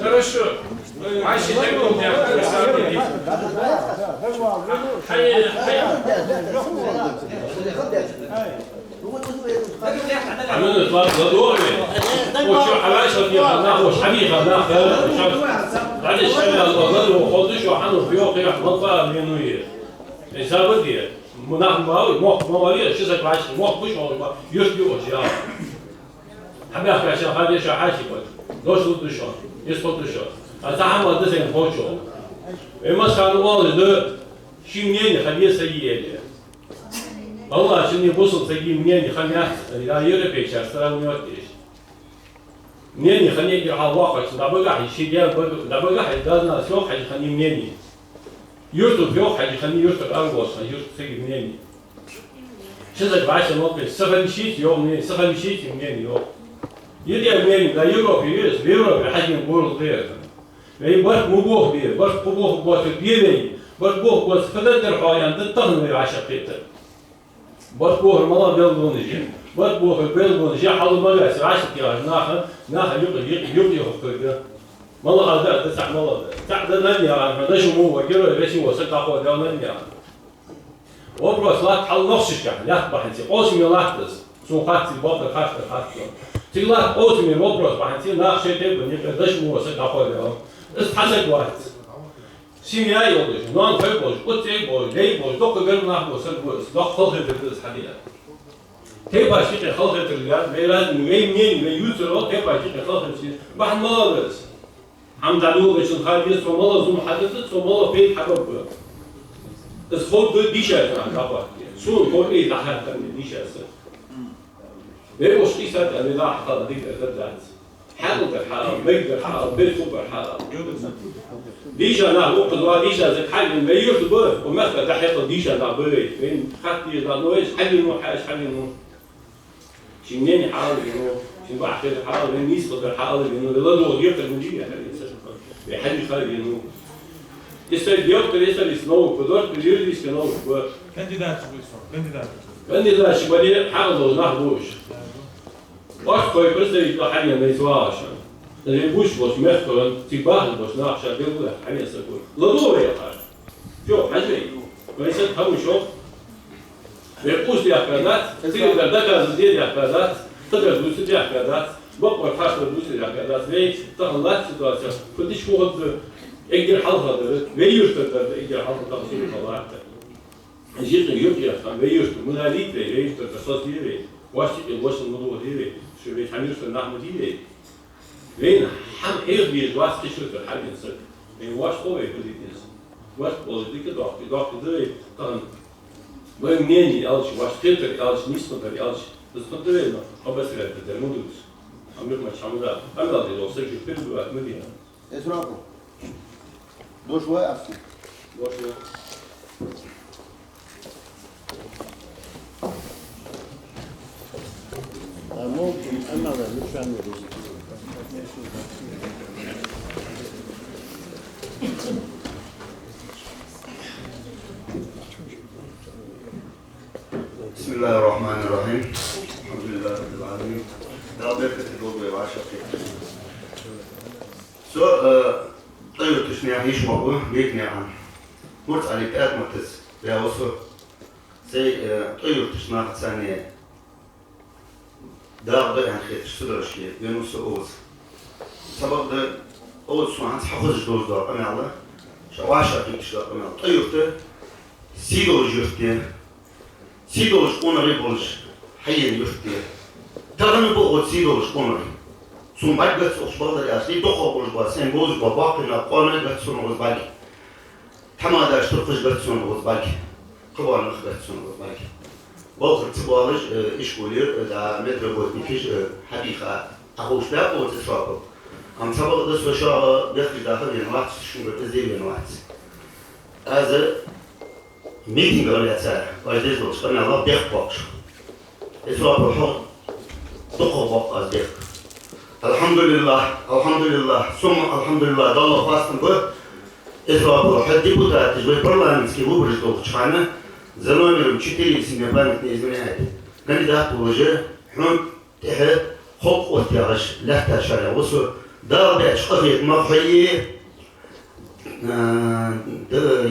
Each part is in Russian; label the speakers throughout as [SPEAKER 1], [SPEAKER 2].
[SPEAKER 1] Хорошо. Ваши документы. عملنا اطلاق ضروري وشو حلاش رفيقنا وش حبيبنا بعد الشمال الأرض وخذش وحنو في يوم قيح منطقة منوية إنسان بدي مناخ ماوي مواليد شو زك عايش موح مش مواليد يشبه وشيا حبي أحكي عشان خلي شو حاشي بس دوش ضد شو يسقط شو أتعامل هذا زين فوشو إما كانوا والد شيء منين خليه سيئة الله شنو يبصل تجي منين يخلي لا يربي شيء أصلا ويوتيش منين يخلي يجي على الواقع دابا يشيل دابا يدازنا سوق حاجة يخلي منين يرتب يوم حاجة يخلي يرتب أربعة يرتب تجي منين شو ذا بعشر ممكن سخن شيء يوم منين سخن شيء منين يوم يدي منين لا يروح يرس بيروح حاجة يقول غير يعني بس مو بوه بيه بس بوه بس بيه بس بوه بس فدتر حيان تطهن العشقيته بس بوه المرة بيلدونجي بس بوه بيلدونجي حال ما يصير عشق يا ناخ يقي كده مرة هذا تسع مرة تعدنا يا ما شو مو وكيلو ليش هو ستة أخوة دانا يا وبرس لا تحل نفسك يعني لا بحنتي قاسم يلاحظ سو خاتي بطل خاتي تقول قاسم وبرس بحنتي ناخ شيء تبغى يبقى ليش مو ستة أخوة دانا استحسن واحد سيميا يولج نون فيبوج قطيبوج ليبوج دق قلنا نحبو سلبوس دق خلقة الدرس حديثا تبغى شيء خلقة الرجال ميلاد منين يوتر تبغى شيء خلقة شيء بحن مالس حمد علوه بيش الخالد سومالا زوم حدثت سومالا بيت حبب اسخود ديشة عن رابط سون كل إيه تحت ديشة أصلا بيبوش قيسات أنا لا حقا ديك أخذت حالة الحالة مقدر الحالة بالكوب الحالة ديشة نحن قدوا ديشة زي حاجة ما يرتبط ومثل تحت ديشة نعبري فين خدتي نويش حل المحاش حل المو شنين حالة إنه شن بعد الحالة من يسقط الحالة إنه لا دو غير المجيء بيحل خارج إنه يستل يوقف يستل يسنو قدرت بيجي يسنو كانديدات شو بدي حاله نحبوش واش كوي برسل يطلع حاجة ما يسواش اللي بوش بوش مختار تباه بوش ناقش بيقول حاجة سكون ضروري يا خالد شو حاجة كويس هم شو بيقوس لي أفكارات تقدر دكا زديد أفكارات تقدر دوس لي أفكارات بقى الحاجة دوس لي أفكارات ليه تغلط سитуация كنتش فوق اقدر حلها ده ويرتد اقدر حلها تفصيل طلعت جيت يوكي أفهم ويرتد مناليت ويرتد تصدق ليه واش الموضوع ديري شو بيتعمل في النحو ديري وين حم إيربي واش تشوف الحاجة نسق يعني واش قوي بوليتيس واش بوليتيك ضغط ديري طبعا وين مني ألش واش تلتك ألش نيستنتر ألش بس تقدرين أو بس لا تقدر مودوس عمرك ما شامودا أنا دي لو سيك في الوقت مدينة
[SPEAKER 2] إيش رأيكم؟ دوش واي أفسد
[SPEAKER 1] دوش واي
[SPEAKER 3] ممكن أنا لا مش عامل
[SPEAKER 2] بسم الله الرحمن الرحيم الحمد لله رب العالمين ربك تدور بعشقك سو طيب تشنيع ايش مقول بيتني عن مرت عليك آت متس يا وصو سي طيب تشنيع ثانية داغ ده عن خير شدر شيء ينوس أوز سبب ده أوز سو عن حفظ دوز دار أنا الله شو عشقك شو أنا طيب ده سيدو جفتي سيدوش قونري بولش حيين يفتي تغني بقول سيدوش قونري سون بعدت أخبار الأصلي دخل بولش باسين بولش بباقنا قانون بتسون غزبالي حماده اشترقش بتسون غزبالي قوان أخ بتسون غزبالي باخر تبارج إيش قولير دا متر بود نكش حديقة أخوش لا قوت إسرائيل أم سبق دس وشاء دخل داخل ينوعت شو بتزيد ينوعت هذا meeting öyleyse, aydız olsun, ben Allah dek bakış. İsraf ruhu, dokuz bak az dek. Elhamdülillah, elhamdülillah, summa elhamdülillah, dallah fastın bu. İsraf ruhu, депутаты, вы парламентские выборы, что в за номером 4 себе память не изменяет. Кандидат уже, حق وتياغش لا تشارع وصو دار بيش قضية مخيي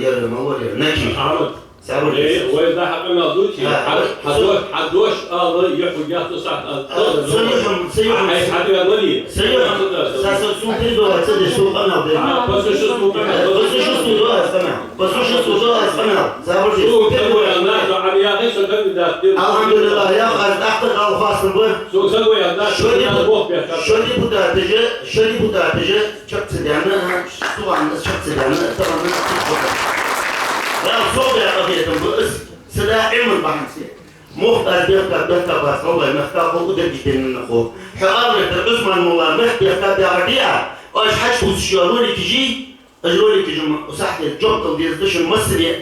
[SPEAKER 2] يا مولي ناجي
[SPEAKER 1] عرض
[SPEAKER 2] سأقول
[SPEAKER 1] وإذا حقنا دوتي حدوش يحو جاهتو ساعة
[SPEAKER 2] سيوهم
[SPEAKER 1] حدو يضلي
[SPEAKER 2] سيوهم ساسا سوق تريدو هتسدي سوق أنا
[SPEAKER 1] بس شو اسمه
[SPEAKER 2] بس شو اسمه أسمع بس شو اسمه أسمع سأقول
[SPEAKER 1] شو كانوا يا الناس عم يغيث الكنديدات
[SPEAKER 2] الحمد لله يا أخي أعتقد الخاص به
[SPEAKER 1] شو سووا يا الناس
[SPEAKER 2] شو депутаты çok selamlı soğanlı çok selamlı tamam لا صوب يا قضية بس سلا علم البحثي مختار بيركب بس والله مختار فوق ده جدا نخو حقارة العثمان والله مختار بيعديها واش حاجة وسشيالولي تجي أجولي تجي وصحت الجوب تلديش المصري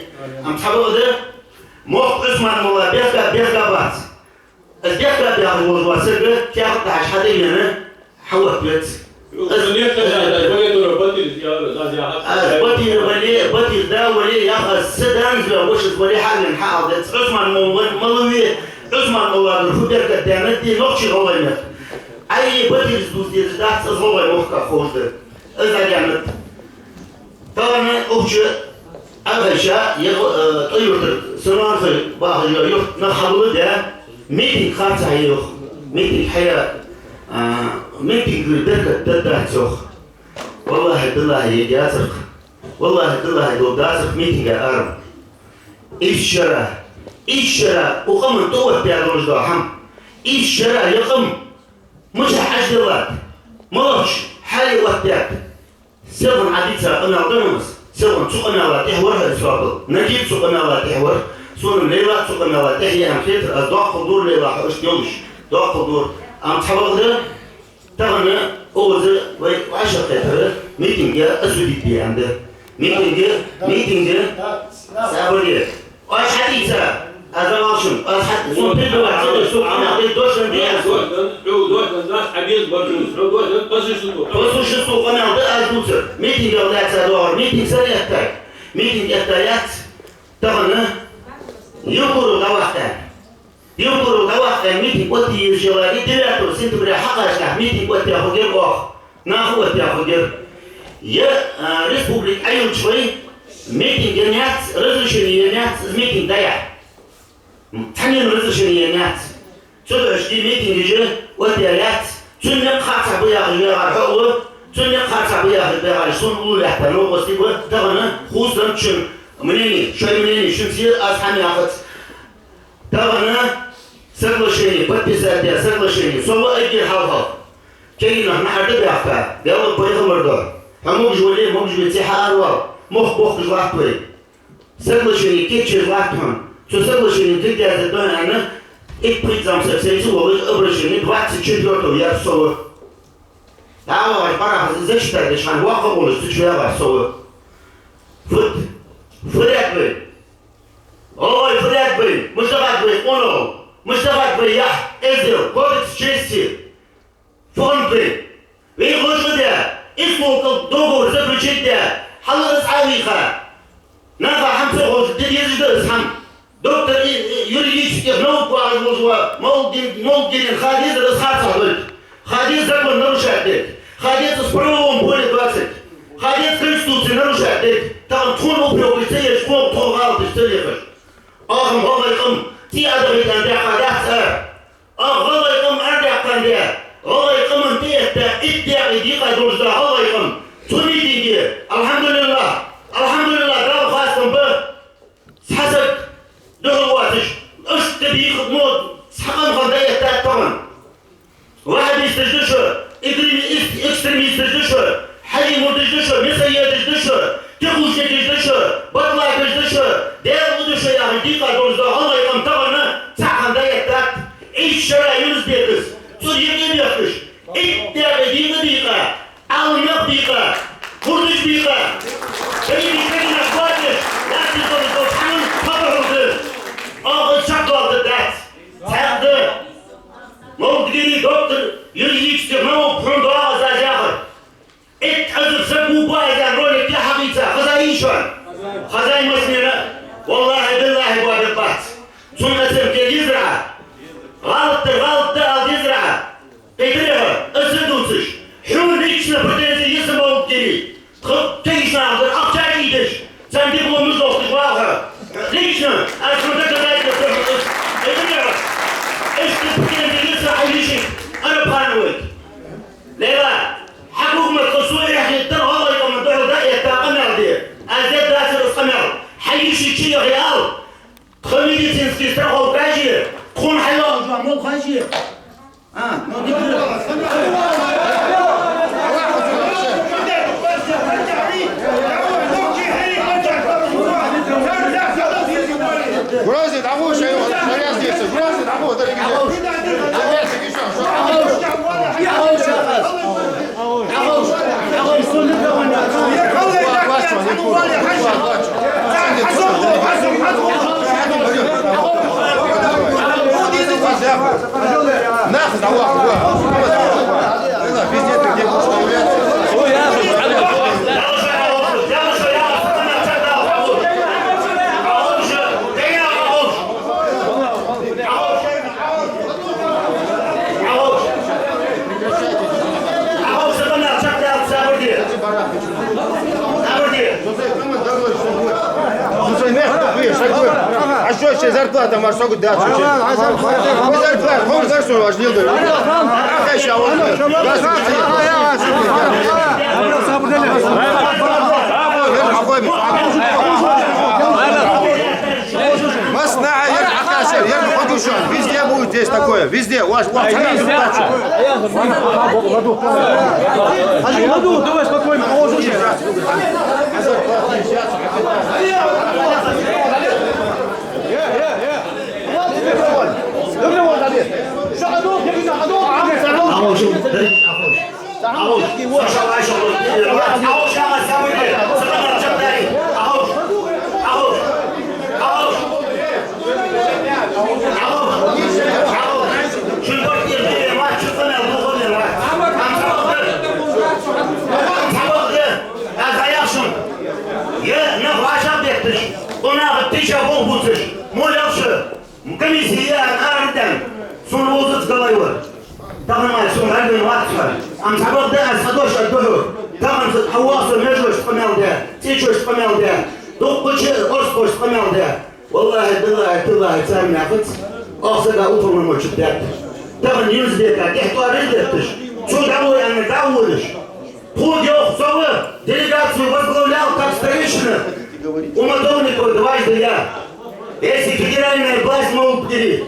[SPEAKER 2] أم تحبوا ده مخ عثمان والله بيركب بس البيركب بيعرف واسرق تاخد عش حدا هنا حوت بيت بدي ده ولي ياخذ سدان وش ولي حال حاضر عثمان مولوي عثمان والله الفدر قدامت دي نقشي غوينه اي بدي دوسي ده صوبه مخك خوز اذا جامد طبعا اوجه اغشى طيور سنان باخذ يخ نخلو ده ميتين خاصه يخ ميتين حياه ميتين بركه تداتخ والله بالله يجازك والله بالله يدوغازك ميتين ارم الشرع وقم توت بيعرض داهم الشرع يقم مش حجرات ماش حالي وقتك سبن عديد انا ضمنس سبن سوقنا ولا تحور اسرائيل نجيب سوقنا ولا تحور سون ليله سوقنا ولا تحيا هم خير ضاق حضور ليله حوش يومش ضاق حضور ام تحول ده تغنى اوز وعشر خير ميتينج اسودي بي عنده ميتينج سابوري واش حديثه هذا ماشون واش حد سون بيدو واحد سوق انا دوش ندي
[SPEAKER 1] دوش الناس حبيز برجوز دوش بس شو
[SPEAKER 2] سوق انا ده ازوتر ميتينج ولا تدور ميتينج سريع ميتينج التايات تغنى يقولوا ده ميتينج وقتي الجواري دلاتو سنتبري حقا ميتينج وقتي اخو غير واخ ناخو وقتي اخو غير يا ريسبوبليك ايون شوي ميتينج نات ريزولوشن نات ميتينج ضيع تاني ريزولوشن نات تدعش دي ميتينج جه وديالات تنق خاطر بيا غير حقوق تنق خاطر بيا غير سون اول احتمال وسيبه تغنى خوزن شن منين شنسير أصحابي أخذ تغنى سغلشيني подписать سغلشيني سوى أجي حالها كينا نحرد بيحكا قالوا بيخ مردور هموج ولي موج بتسيح أروى مخ جوات بي سغلشيني كيتشر وقتهم شو سغلشيني تقدر تدون أنا إبريد زم سيسو وغير أبرشيني 24 يا سوى تعالوا برا زشتر دشان واقع ولا تشويه سوى فريق بي اوه فريق بي مشتغل بي اونو مشتغل بي يح ازل كودكس чести фонд بي ويخرج ده اسمه دوغور заключить ده حل اسعاريخا نافع حمسة خوش دي يزيد اسحم دكتور юридических наук важного молдин хадис расхат сахлык хадис закон нарушает хадис с правовом поле 20 хадис конституции нарушает там тун упрёк цеешь фон тогал ты целешь ахм голайкым ти адагыдан да хадаса голайкым ардакан да голайкым тиетта иттяги дига дужда голайкым тунидиги алхамдулилlah да хастым б сасак дохватыш اشتبي خدمات سحقن قضايا طبعا واحد يستجدشه اكستريميست يستجدشه حي مدجدشه مسيا يستجدشه تخوش يستجدشه بطلع يستجدشه دير ودشه يعني ديقة دوزده الله يقام طبعا سحقن قضايا ايش شرع يونس بيقس صور يقين يقش اتاق ديقة عالم ديقة مردش ديقة بيني كلمة فاتش لا تقدر تتحمل سنة يزرع غلط al يزرع قيدرها أسدوسش حول ليكشنا بدأت يسمعوا كتير تيجي نعمل أكتر يدش sen diplomamız doktor var. Лично, отсюда давайте قيدرها إيش تبكي يسرع يجي أنا بانوي ليلا حكومة التصوير راح يضطر والله يوم الدور ده يتقمر دي أزيد داسر القمر حيشي شيء ريال خميدي تنسكي استرخوا كاجي تكون حلوة جوا مو خاجي مو دي
[SPEAKER 4] Грози, давай, что его, смотря здесь, грози, давай, дорогие. Нахуй, давай, везде ты где будешь появляться. А что сейчас зарплата, может, сколько дать? Зарплата, помнишь, за что важнее? А еще везде будет здесь такое, везде. У вас давай спокойно, комиссия арден сунузыц головой. Тамамай сун арден ватса. Ам сабок да садош аддоху. Тамам хавасу межуш помелде. Тичуш помелде. Докучи орскош помелде. Валлахи биллахи тиллахи царь нафиц. Ахсада уфрмы мочит дят. Таман юзбека гехтуарыз деттиш. Чудовой аны давулиш. Пудёв совы делегацию возглавлял как старейшина. Умадовников дважды я. Если федеральная власть могут поделить,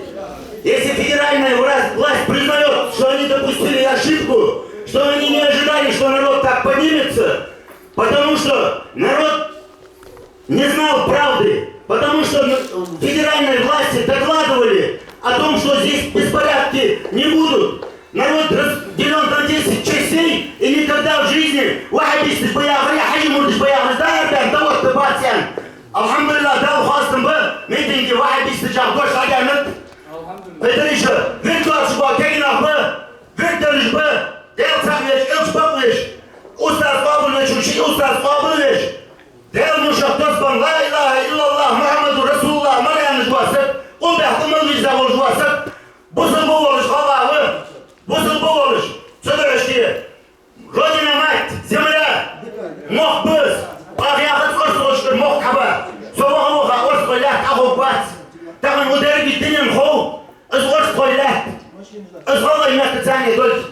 [SPEAKER 4] если федеральная власть признает, что они допустили ошибку, что они не ожидали, что народ так поднимется, потому что народ не знал правды, потому что федеральной власти докладывали о том, что здесь беспорядки не будут. Народ разделен на 10 частей, и никогда в жизни вахабисты боягры, хажимурдыш боягры, да вот ты батян. Alhamdulillah, dal xosdim bu, mitingi vahibisli jagdosh laganit. Aytilishi, virtual bu, keginoq bu, virtualish bu, del saqlash, ilchboqlish, ustaz qobillish, ustaz qobillish. Del mushaq doston, la ilaha illallah, Muhammadur Rasulullah, Maryamiz vasib, unday qilmilish zavol vasib, buzil bu bo'lish xalog'i, buzil bu bo'lish. So'rashki, Rodina mать, земля, moq biz, Пахяхат орсошкер мох хаба, собаха орскойлят ахобат, таман модерги динен хол, из орскойлят, из холой наказание дольт.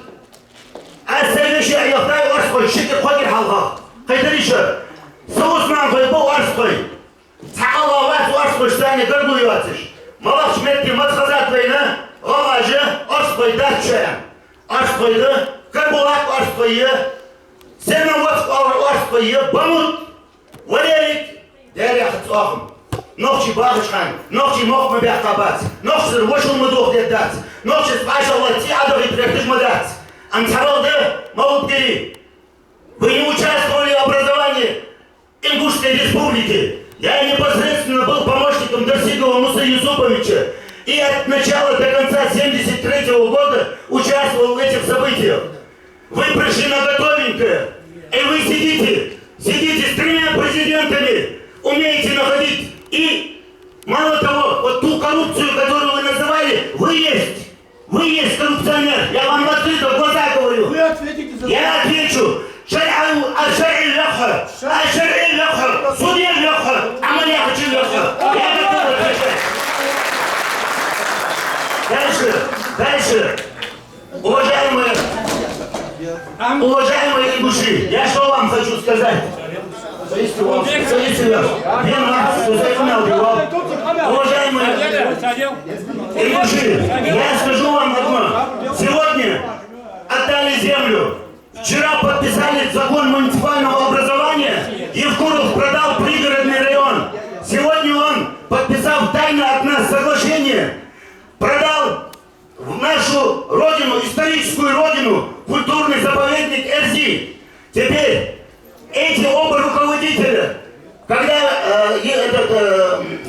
[SPEAKER 4] А следующий аяхтай орской, шикер хогер халха, кайдериша, соусман хой бо орской, цахалават орской штане гордуеватиш, малах шметки мацхазат вейна, галажи орской датчая, орскойды, карбулак орскойы, сенават орскойы, бамут, ولذلك دار ياخذ اخم نوخشي باغشخان نوخشي موق ما بيعقبات نوخشي وش المدوخ ديالات نوخشي سبعش الله تي عدو يتركتش مدات ام تحرل ده موت гери вы не участвовали в образовании Ингушской республики я непосредственно был помощником Дорсигова Мусы Юсуповича и от начала до конца 1973 года участвовал в этих событиях вы пришли на готовенькое и вы сидите с 3 президентами, умеете находить и, мало того, вот ту коррупцию, которую вы называли, вы есть коррупционер. Я вам в открытых глазах говорю.
[SPEAKER 5] Вы ответите за
[SPEAKER 4] Я отвечу. Шар'и легко, судья легко, а мне хочу легко. Я готов отвечать. Дальше. Уважаемые ингуши, я что вам хочу сказать? Уважаемые ингуши, я скажу вам одно. Сегодня отдали землю. Вчера подписали закон муниципального образования. Евкуров продал пригородный район. Сегодня он, подписав тайно от нас соглашение, продал в нашу родину, историческую родину, культурный заповедник Эрзи. Теперь эти оба руководителя, когда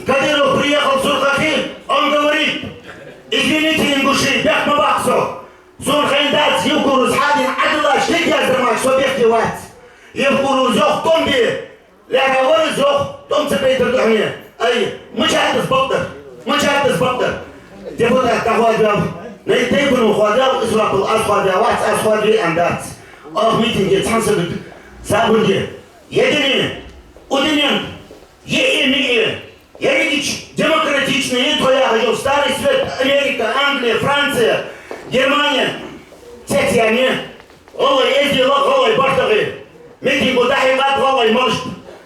[SPEAKER 4] Кадыров приехал в Сурхахи, он говорит: извините, ингуши, бяхмабахсо, Сурхайдат, Евкурус, Хадин, Адла, шлик яздырмак, что бехтевать. Евкурус, зох, томби, ляхавары, зох, том цепейтер дохне. Ай, мычатыз боктар. Депутат тахуадяв, на тейбуну хуадяв, израпыл, аз хуадви андат. Ох, митинге, цансырдык, сабырге. Едини, удинен, еемие, еридич, демократичный, твоя, Старый Свет, Америка, Англия, Франция, Германия, Цетьяне, Олай, Эзди, Олай, Бартагы, митингу дахигат, Олай, Мошт.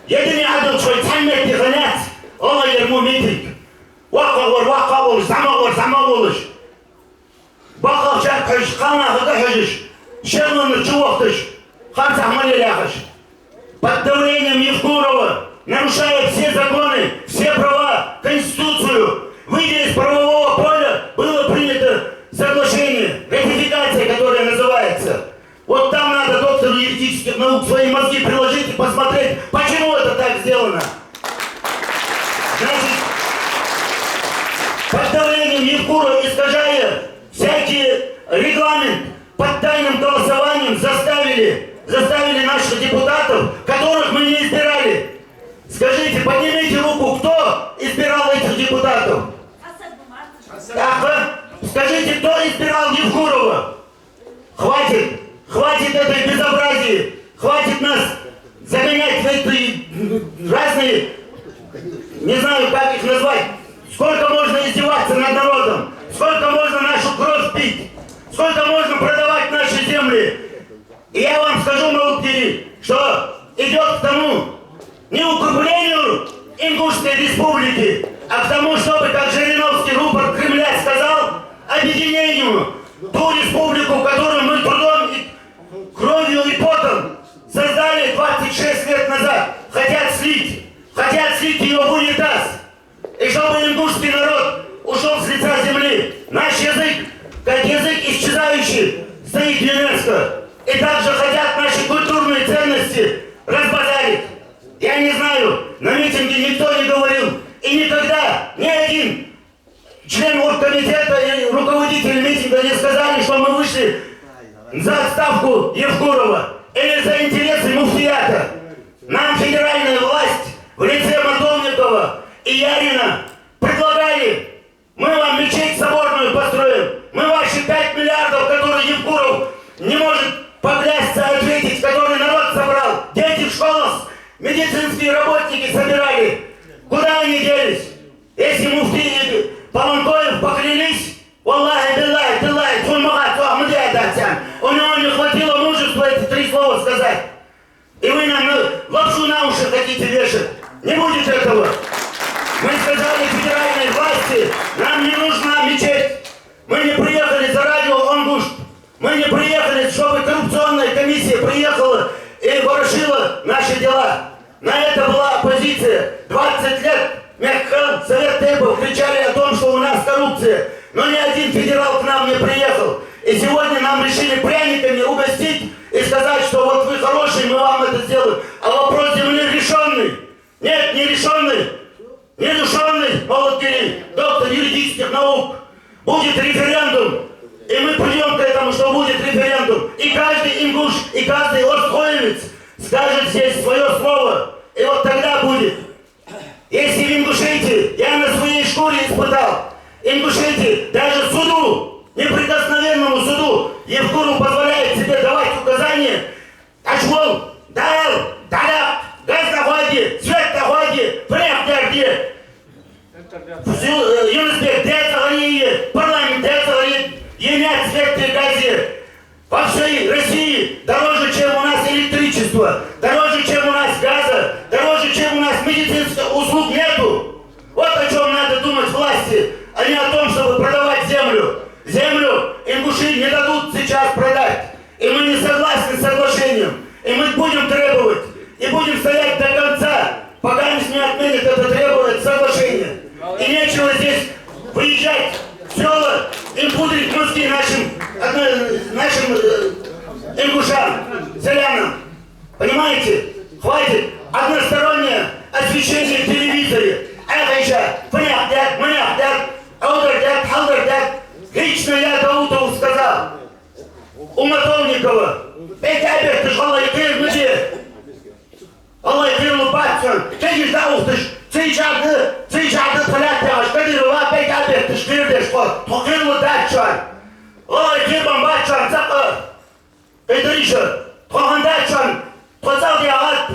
[SPEAKER 4] Едини адыл шой цанмет диханят, Олай, Ерму митинг. Ваққа болыш, зама болыш. Баққа чарқыш, қана хыдахыш, шелыны чувақтыш, хамсах малеляхыш. Под давлением Евкурова, нарушая все законы, все права, Конституцию, выйдя из правового поля, было принято соглашение, ратификация, которая называется. Вот там надо доктору юридических наук свои мозги приложить и посмотреть, почему это так сделано. Значит, под давлением Евкурова, искажая всякий регламент, под тайным голосованием заставили наших депутатов, которых мы не избирали. Скажите, поднимите руку, кто избирал этих депутатов? Скажите, кто избирал Евкурова? Хватит этой безобразии, хватит нас загонять в эти разные, не знаю, как их назвать. Сколько можно издеваться над народом? Сколько можно нашу кровь пить? Сколько можно продавать наши земли? И я вам скажу, Малукдери, что идет к тому, не укреплению Ингушской республики, а к тому, чтобы, как Жириновский рупор Кремля сказал, объединению ту республику, которую мы трудом, и кровью и потом создали 26 лет назад, хотят слить ее в унитаз. И чтобы ингушский народ ушел с лица земли. Наш язык, как язык исчезающий, стоит ЮНЕСКО. И также хотят наши культурные ценности разбазарить. Я не знаю, на митинге никто не говорил. И никогда ни один член оргкомитета и руководитель митинга не сказали, что мы вышли за отставку Евкурова или за интересы муфтията. Нам федеральная власть в лице Матовникова и Ярина предлагали: мы вам мечеть соборную построим, мы ваши 5 миллиардов, которые Евкуров не может поклясться, ответить, которые народ собрал, дети в школах, медицинские работники собирали. Куда они делись? Если муфти и Паланкоев поклялись, Валлахи, биллахи, тиллахи, тульмагат, у него не хватило мужества эти 3 слова сказать. И вы нам лапшу на уши хотите вешать. Не будет этого. Мы сказали федеральной власти, нам не нужна мечеть. Мы не приехали за радио Онгушт. Мы не приехали, чтобы коррупционная комиссия приехала и ворошила наши дела. На это была оппозиция. 20 лет Мягхан, Совет Тейпов кричали о том, что у нас коррупция. Но ни один федерал к нам не приехал. И сегодня нам решили пряниками угостить и сказать, что вот вы хорошие, мы вам это сделаем. А вопрос земли решенный. Нет, не решенный. Не решенный, Малукдери, доктор юридических наук. Будет референдум. И мы придем к этому, что будет референдум. И каждый ингуш, и каждый орскоевец скажет здесь свое слово. И вот тогда будет. Если в Ингушетии я на своей шкуре испытал. Ингушетии даже суду, неприкосновенному суду, Евкуру позволяет себе давать указания. Ашвол, дайл, даляк, газ находи, свет находи, прях дерди. Юнусбек, дядя говорит, парламент, дядя говорит, емят свет при газе. Во всей России дороже, чем у нас электричество, дороже, чем у нас газа, дороже, чем у нас медицинских услуг нету. Вот о чем надо думать власти, а не о том, чтобы продавать землю. Землю ингуши не дадут сейчас продать. И мы не согласны с соглашением. И мы будем требовать, и будем стоять до конца, пока не отменят это требование соглашение. И нечего здесь выезжать в села и пудрить мозги нашим ингушам, селянам. Понимаете? Хватит одностороннее освещение в телевизоре. Ахайша, понятно, понятно, аудардят, халдардят. Лично я Даутову сказал, у Матовникова, Петябер, ты ж Аллах Икыр, где? Аллах Икыр лупатсон, ты ж Даут, ты ж ады палятяш, Кадырова, Петябер, ты ж Кырдеш, Токыр лудатчан, Аллах Икыр бомбатчан, Цапа, Петриша, Тохандатчан, Тозал диагат,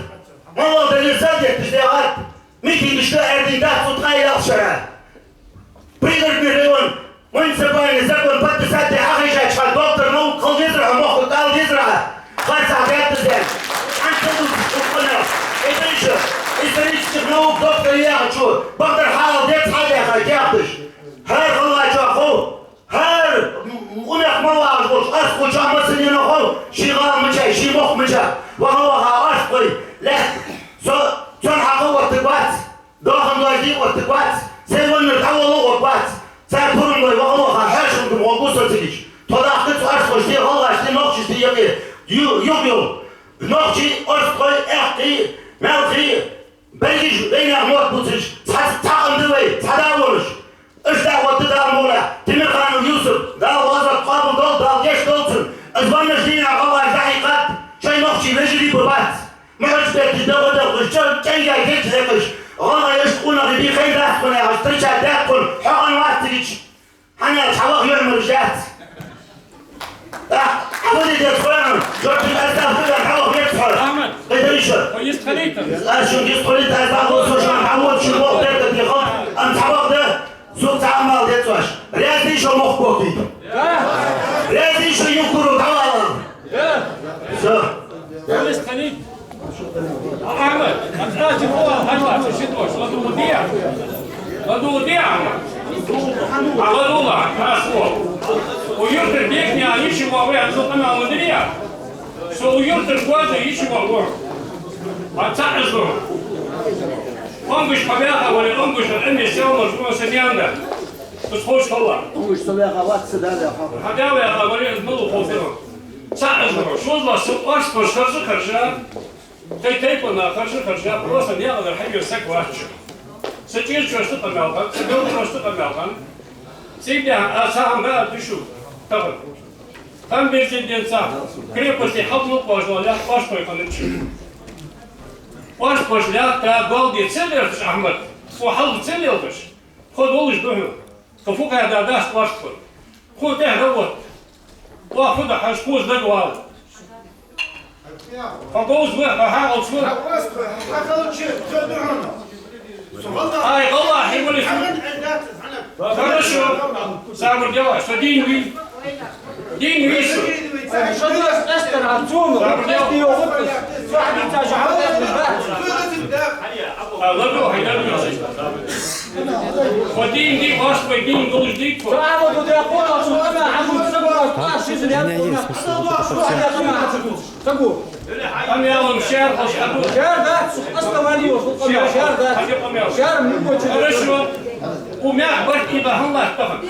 [SPEAKER 4] Малалда Лизал дектиш диагат, митингишті Эрдиндат Сутқай Ялшара, пригородный район, муниципальный закон подписать Ахиша, доктор наук Калдизра, Моху Калдизра, Хватса Геттезен, Антонус Укханов, Петриша, исторических наук доктор Яхачу, доктор Халал Детхалеха, Геттиш, Хэр Халачу Аху, Хэр Умех Малаш, Аску Чамасынин Аху, Шигал Мычай, Шимох Мыча, Вахалаха Аской, Лех, Сон Хаку Ваттыбац, Дохан Лази Ваттыбац, Сельванмир Таволу Ваттыбац, Царь Пурмлой Вахалаха Хершингум Огусатилич, Тодах Кыц Арской, Шти Халаш, Шти Нокчи, Шти Яги, Юбил, Нокчи, Орской, Эхти, Мелхи, Бельгиш, Вейнях Мортбуцич, Цаандывай, Цадаволыш, Ишта Ваттыдан Мола, Тимирханов Юсуп, Дал Вазат Кабу Дол, Дал Геш Долцин, Звониш Дина Халаш Дахикат, Чай Нокчи, Вежили Бабац, Мехачбек, Дагадак, Чайга Гетхекыш, Ғана ешқуна ғиби қайдақ құна, ғастрыча дәк құн, xoqan ваттырыч, хана чавақ ермір жат. Қабыл едет қойын, жұртын әздақ бұдан қауық ет қой.
[SPEAKER 5] Ахмет, есть халита.
[SPEAKER 4] Ашын кес қолит әздақ болсы жан, қауық шын боқ дәрді деқон, ан чавақты суқ тағамал дет сош. Рязды шо моқ боқ дейді. Рязды шо юқыру тавалам. Все.
[SPEAKER 5] Есть халита. Ахмет, кстати, вот, хальва, шитош, ладу удия. А ладула, хорошо. У юртер бегни, а ничего, вы отзутана мудрия. Что у юртер года ничего, гор. Отца изду. Он гуш побягавали, он гуш эми сел, может, семьянда. Тут хочешь холла.
[SPEAKER 3] Он гуш собяга ватсы дали.
[SPEAKER 5] Хотя бы я говорил, ну, холдеру. Отца изду. Что зла, супаш, пошаржи, харжа. Тейпа на харжи, просто не надо хагер секвачу. Сетир что помялкан, сетир что помялкан. Себя сам да душу. Так. Там президентца крепости хапнул пожалуйста, пашпой кончу. Пашпошля та голди целер Ахмед. Фухал целелдыш. Ход олыш доху. Кафука да даш пашпой. Ход это вот. Вахуда хашпуз дагвал. Фагоз вы хахал свой.
[SPEAKER 6] Хахал че, что дурно.
[SPEAKER 5] Ай, Allah, и молись. Хорошо. Самое дело, что день ви. День вису.
[SPEAKER 7] Что ты Эстер Артуну? Ты ее выпустил. Садик тебя
[SPEAKER 5] Ладно, хайдар вису. Один день ваш твой день должен быть.
[SPEAKER 7] Право туда я понял, что она Ахмед собрал. Сагу.
[SPEAKER 5] Там я вам шар, хашаду.
[SPEAKER 7] Шар, да? Остановил, что помял. Шар, да? Шар, не хочет.
[SPEAKER 5] Хорошо. Умя бать и бахаллах тафак.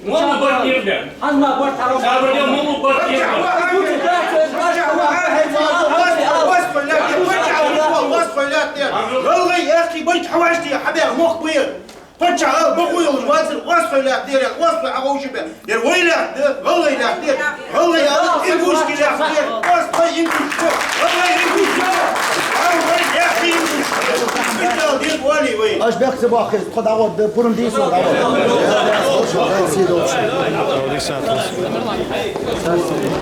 [SPEAKER 5] Молу бать не ребят.
[SPEAKER 7] Анна бать хорошо.
[SPEAKER 5] Сабрдя молу бать не ребят.
[SPEAKER 6] والله يا اخي بيت حواجتي يا حبيبي مخ بير فرجع بقول الوازر واسف لا دير واسف عوش به دير ويلا والله لا دير والله يا انقوش كده دير واسف انقوش والله انقوش والله يا اخي انقوش دير ولي وين
[SPEAKER 3] اش بيكسب واخذ خد عوض برم ديس ولا عوض